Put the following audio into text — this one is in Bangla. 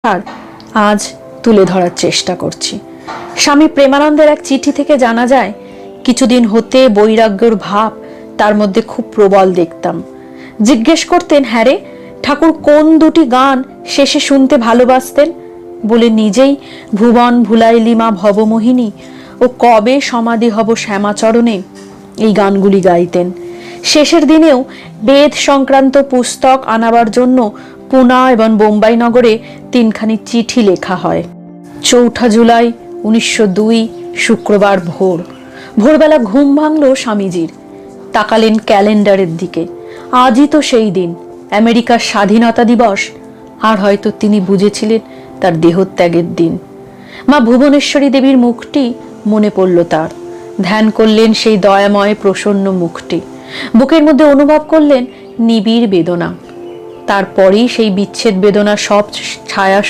আর আজ তুলে ধরার চেষ্টা করছি। স্বামী প্রেমানন্দের এক চিঠি থেকে জানা যায়, কিছুদিন হতে বৈরাগ্যর ভাব তার মধ্যে খুব প্রবল দেখতাম। জিজ্ঞেস করতেন, হ্যাঁ রে ঠাকুর কোন দুটি গান শেষে শুনতে ভালোবাসতেন? বলে নিজেই ভুবন ভুলাইলি মা ভবমোহিনী ও কবে সমাধি হব শ্যামাচরণে এই গানগুলি গাইতেন। শেষের দিনেও বেদ সংক্রান্ত পুস্তক আনাবার জন্য পুনা এবং বোম্বাই নগরে 3খানি চিঠি লেখা হয়। 4 জুলাই 1902 শুক্রবার ভোরবেলা ঘুম ভাঙল স্বামীজির। তাকালেন ক্যালেন্ডারের দিকে। আজই তো সেই দিন, আমেরিকার স্বাধীনতা দিবস। আর হয়তো তিনি বুঝেছিলেন তার দেহত্যাগের দিন। মা ভুবনেশ্বরী দেবীর মুখটি মনে পড়ল তার। ধ্যান করলেন সেই দয়াময় প্রসন্ন মুখটি। বুকের মধ্যে অনুভব করলেন নিবিড় বেদনা। তারপরেই সেই বিচ্ছেদ বেদনা সব ছায়া